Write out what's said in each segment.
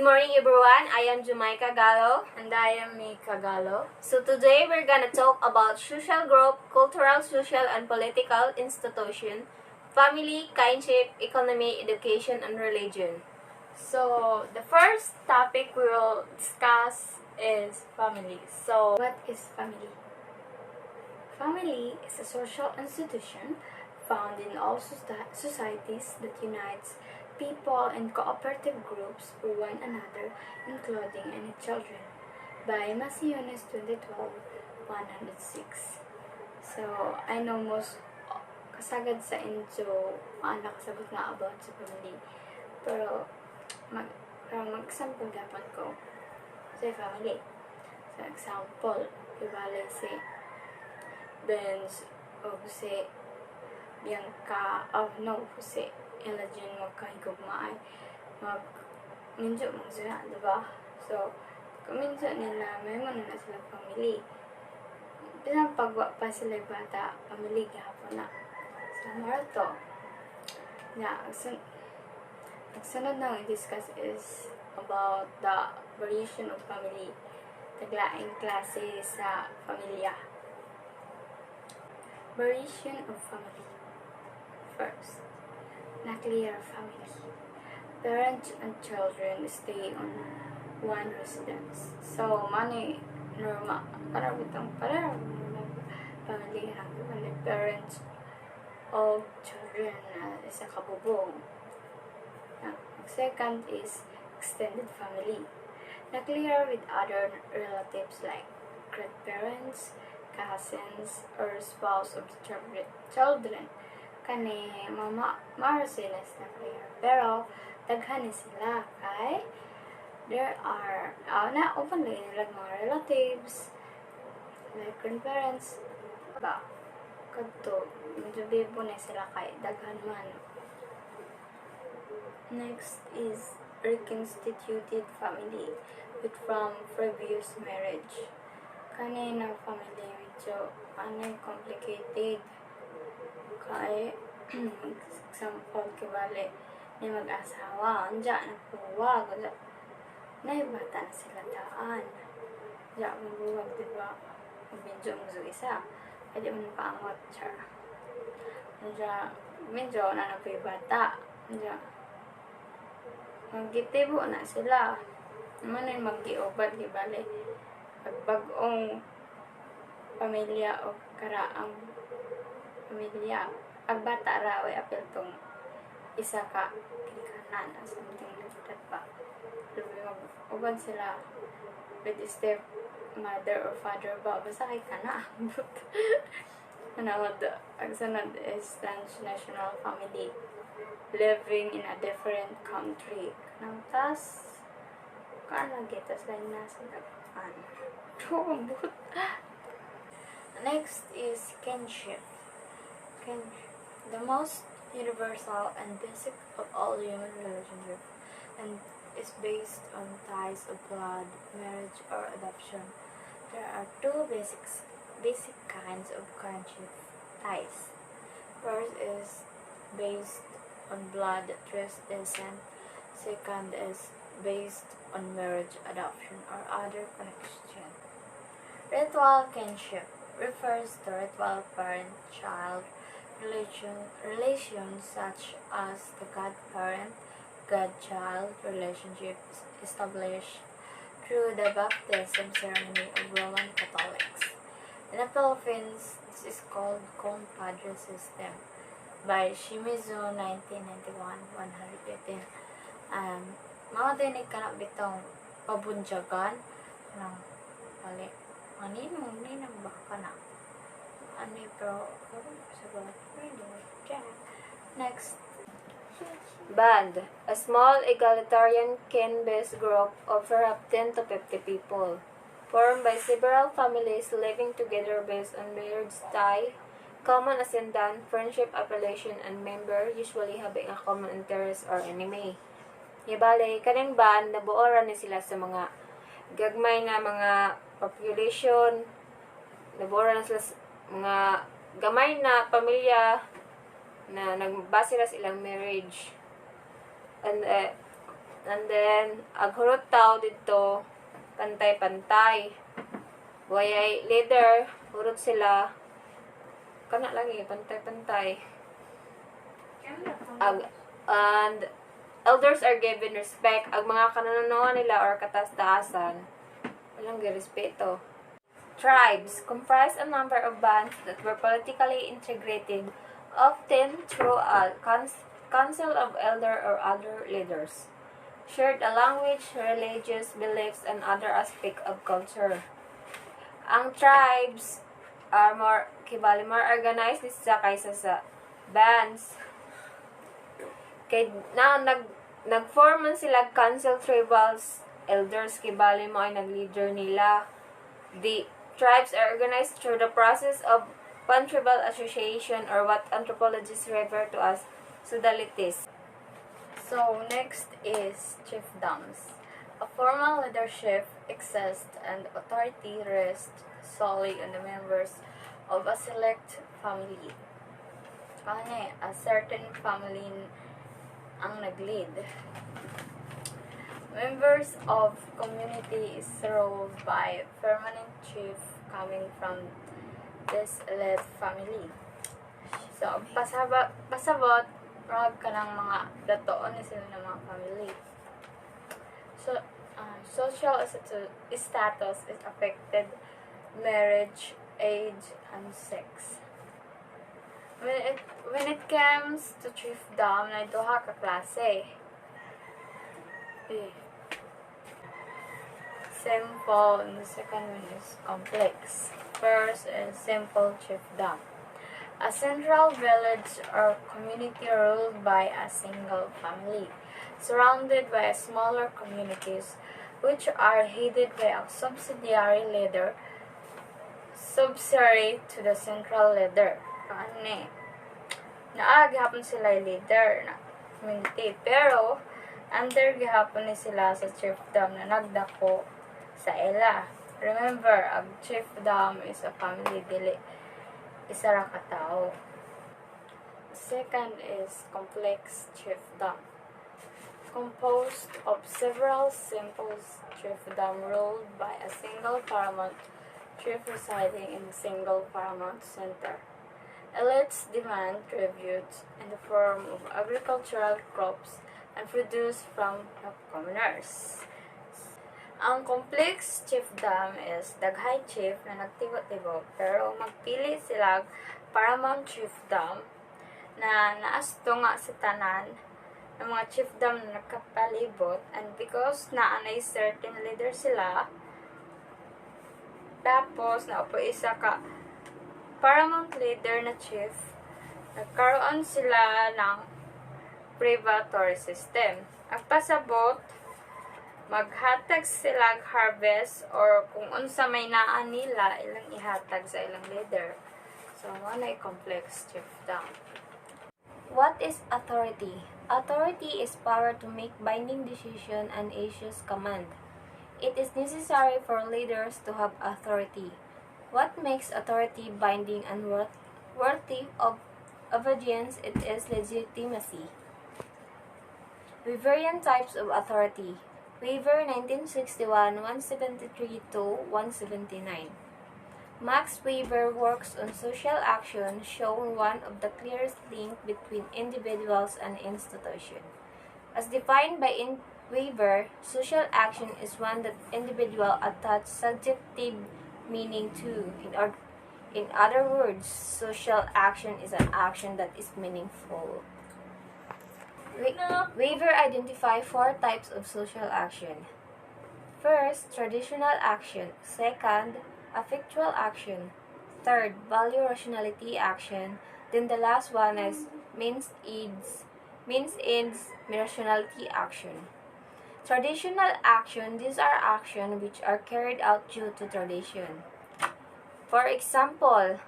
Good morning everyone, I am Jamaica Gallo. And I am Mika Gallo. So today we're gonna talk about social group, cultural, social, and political institution, family, kinship, economy, education, and religion. So, the first topic we will discuss is family. So, what is family? Family is a social institution found in all societies that unites people in cooperative groups for one another, including any children, by Masiones 2012, 106. So, I know most kasagad sa inyo ang nakasagot nga about sa family. Pero, mag-example dapat ko sa family. So, example, ibalik si Benz o si Bianca, no, si Elajan magkahigugma ay minjo mo sila, diba? So, minjo nila, may muna na sila family. Pinang pagwa pa sila bata, family gahapon na. So, marato. Sunod na i-discuss is about the variation of family. Taglaing klase sa pamilya. Variation of family. First, nuclear family. Parents and children stay on one residence. So, money normal. Parang family lang. Parents of children isa kabubong. Second is extended family. Nuclear with other relatives like grandparents, cousins, or spouse of the children. Kani mama Marcellus nuclear. Pero daghan ni sila kay there are na open nila mga relatives like grandparents ba kadto medyo bibo na sila kay daghan man. Next is reconstituted family with from previous marriage. Kanina family medyo complicated kay example kibali ni mag-asawa anja nagbuwag na bata na sila taan anja magbuwag diba medyo mo isa kaya mo paangot siya anja medyo na bata anja magitibo na sila naman yung mag-giobad gibali pagbagong pamilya o karaang pamilya ang bata raw ay apel tong isa ka kinikanan as something like that pa mag-ubad sila with step mother or father ba basta kay kana ang sunod is transnational family living in a different country. Nang tas, gitas lang nasa dagaan. Next is kinship. The most universal and basic of all human relationships and is based on ties of blood, marriage, or adoption. There are two basic kinds of kinship ties. First is based on blood descent. Second is based on marriage, adoption, or other connection. Ritual kinship refers to ritual parent-child relations such as the godparent, godchild relationship established through the baptism ceremony of Roman Catholics. In the Philippines, this is called compadre system by Shimizu 1991-118. Mga dinig ka na bitong pabunjagan ng balik. Ninang baka na. Pero, next. Band, a small egalitarian kin-based group of around 10 to 50 people, formed by several families living together based on marriage tie, common ascendant, friendship appellation, and member usually having a common interest or enemy. Ibali, kaning band, nabuoran ni sila sa mga gagmay na mga population, nabuoran na sila sa mga gamay na pamilya na nagbase na silang marriage. And And then, aghurot tao dito, pantay-pantay. Wayay leader, hurot sila, kana lagi, pantay-pantay. And elders are given respect. Ang mga kanunuan nila or katas-taasan, walang girespeto. Tribes comprise a number of bands that were politically integrated, often through a council of elder or other leaders. Shared a language, religious beliefs, and other aspects of culture. Ang tribes are more organized sa kaysa sa bands. Kay nag-form man sila council tribals, elders kibali mo ay nag-leader nila. The tribes are organized through the process of pan-tribal association or what anthropologists refer to as sodalities. So next is chiefdoms. A formal leadership exists and authority rests solely on the members of a select family. A certain family ang nag-lead. Members of community is ruled by permanent chief coming from this led family. So, pasabot, rag ka ng mga datoon ni sila ng mga family. So, social status is affected marriage, age, and sex. When it comes to chiefdom, na duha ka klase. Simple, and the second one is complex. First is simple chiefdom. A central village or community ruled by a single family, surrounded by smaller communities, which are headed by a subsidiary leader, subsidiary to the central leader. Naagihapon sila leader na community, pero under gihapon ni sila sa chiefdom na nagdako sa ila. Remember, ang chiefdom is a family, dili isa ra ka tao. Second is complex chiefdom, composed of several simple chiefdom ruled by a single paramount chief residing in a single paramount center. Elites demand tribute in the form of agricultural crops and produce from the commoners. Ang complex chiefdom is daghay chief na nagtibot-tibot, pero magpili sila paramount chiefdom na naasto nga sa tanan ng mga chiefdom na nakapalibot, and because naanay certain leader sila, tapos naupo isa ka paramount leader na chief, nagkaroon sila ng privatory system. Ang pasabot, maghatag silang harvest or kung unsa may naan nila, ilang ihatag sa ilang leader. So, wala complex chiefdom. What is authority? Authority is power to make binding decision and issues command. It is necessary for leaders to have authority. What makes authority binding and worthy of obedience? It is legitimacy. Weberian types of authority. Weber 1961, 173 to 179. Max Weber works on social action, showing one of the clearest link between individuals and institutions. As defined by Weber, social action is one that individual attach subjective meaning to. In other words, social action is an action that is meaningful. Weber identified 4 types of social action. First, traditional action. Second, affectual action. Third, value rationality action. Then the last one is means ends rationality action. Traditional action, these are actions which are carried out due to tradition. For example,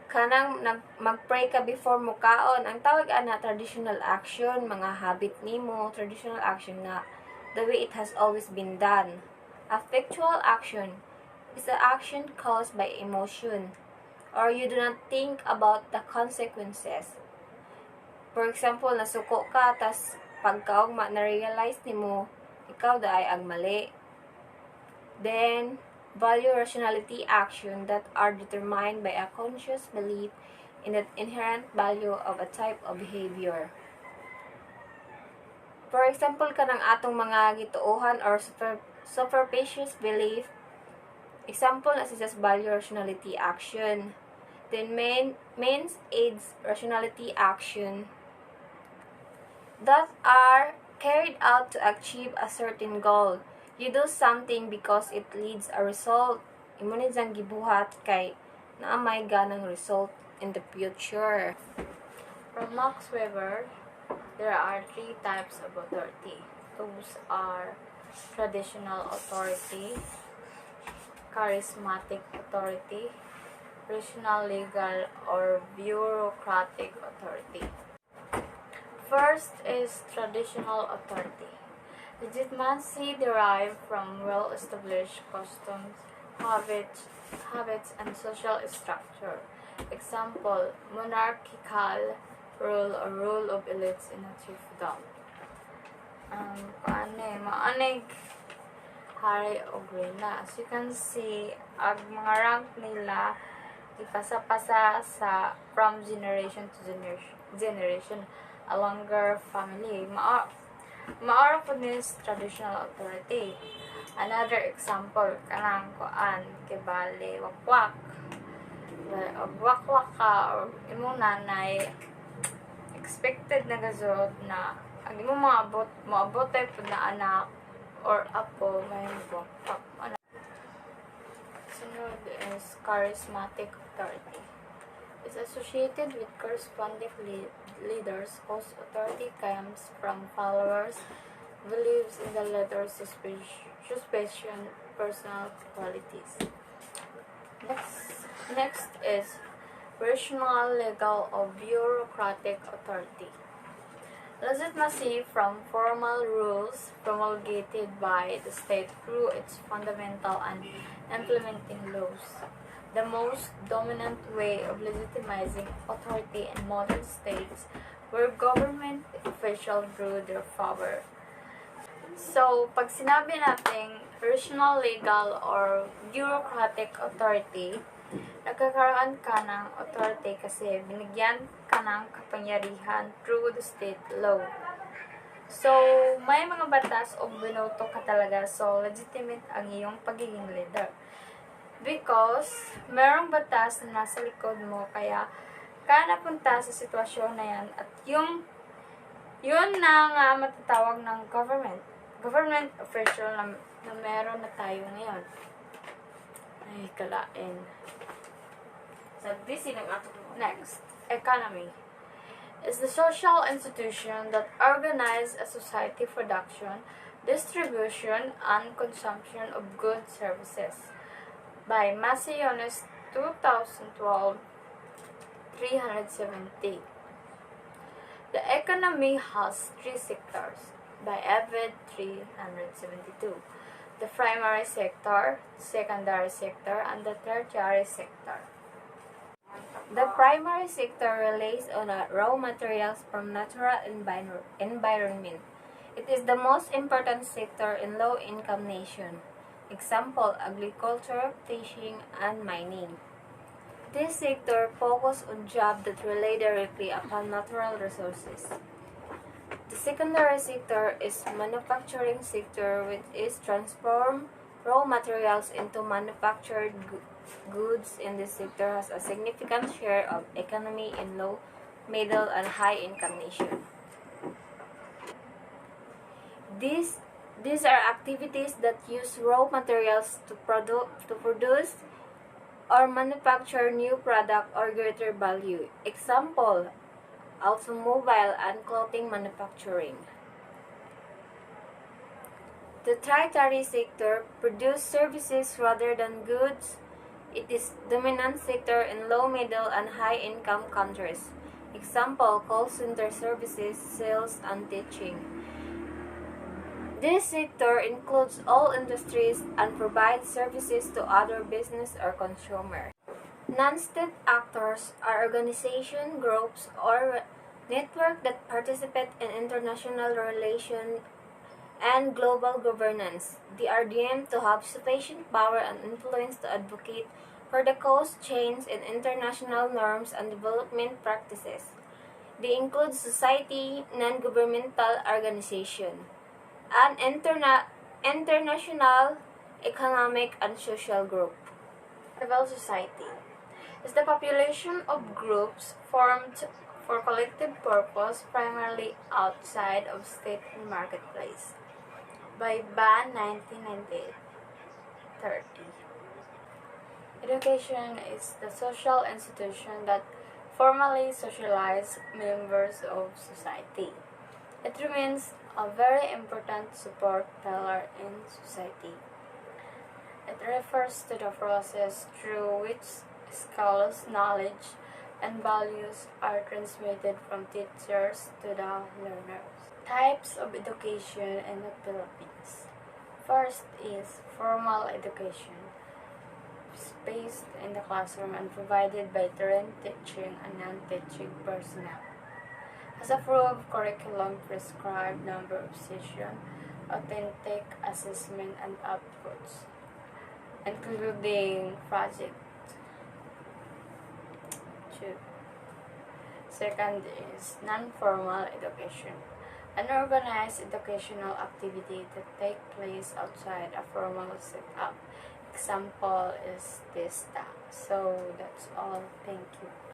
kanang mag-pray ka before mo kaon, ang tawag ana traditional action, mga habit nimo, traditional action na the way it has always been done. Affectual action is an action caused by emotion, or you do not think about the consequences. For example, nasuko ka, tas pagkaugma na-realize nimo ikaw daay ang mali. Then, value rationality action that are determined by a conscious belief in the inherent value of a type of behavior. For example, kanang atong mga gituohan or superstitious belief, example na siya sa value rationality action. Then, means aids rationality action that are carried out to achieve a certain goal. You do something because it leads a result. Imo ni dyan gibuhat kay naamay ganang result in the future. From Max Weber, there are 3 types of authority. Those are traditional authority, charismatic authority, rational, legal, or bureaucratic authority. First is traditional authority. Legitimacy derived from well-established customs, habits, and social structure. Example, monarchical rule or rule of elites in a chiefdom. Maanig hari o reyna. As you can see, ang mga rank nila ipasa-pasa sa from generation to generation a longer family. Maara po this traditional authority. Another example, kanang kuan, kibali, wakwak. Wakwak ka, or imong nanay, expected na gazod na, ang imong maabot tayo po na anak, or apo, may wakwak. Sunod is charismatic authority. Is associated with corresponding leaders whose authority comes from followers, believes in the leader's suspicion, personal qualities. Next is rational, legal, or bureaucratic authority. Legitimacy from formal rules promulgated by the state through its fundamental and implementing laws. The most dominant way of legitimizing authority in modern states where government officials grew their power. So, pag sinabi natin rational, legal, or bureaucratic authority, nagkakaroon ka ng authority kasi binigyan ka ng kapangyarihan through the state law. So, may mga batas o binoto ka talaga, so legitimate ang iyong pagiging leader. Because, merong batas na nasa likod mo, kaya ka napunta sa sitwasyon na yan, at yun na nga matatawag ng government official na meron na tayo ngayon. Ay, kalain. So, this is ang ato. Next, economy is the social institution that organizes a society production, distribution, and consumption of goods services. By Masiones 2012, 370. The economy has 3 sectors. By Evid 372. The primary sector, secondary sector, and the tertiary sector. The primary sector relies on raw materials from natural environment. It is the most important sector in low-income nation. Example, agriculture, fishing, and mining. This sector focuses on jobs that rely directly upon natural resources. The secondary sector is manufacturing sector, which is transform raw materials into manufactured goods. In this sector has a significant share of economy in low, middle, and high-income nation. These are activities that use raw materials to produce or manufacture new product or greater value. Example, automobile and clothing manufacturing. The tertiary sector produces services rather than goods. It is dominant sector in low, middle, and high-income countries. Example, call center services, sales, and teaching. This sector includes all industries and provides services to other business or consumers. Non-state actors are organizations, groups, or Network that participate in international relations and global governance. They are deemed to have sufficient power and influence to advocate for the cause change in international norms and development practices. They include society, non-governmental organization, and international economic and social group. Civil society is the population of groups formed for collective purpose primarily outside of state and marketplace. By Ban 1998. 30. Education is the social institution that formally socializes members of society. It remains a very important support pillar in society. It refers to the process through which skills, knowledge, and values are transmitted from teachers to the learners. Types of education in the Philippines. First is formal education, spaced in the classroom and provided by trained teaching and non-teaching personnel. Has approved curriculum, prescribed number of sessions, authentic assessment and outputs, including project 2. Second is non-formal education, an organized educational activity that takes place outside a formal setup. Example is TESTA. So that's all. Thank you.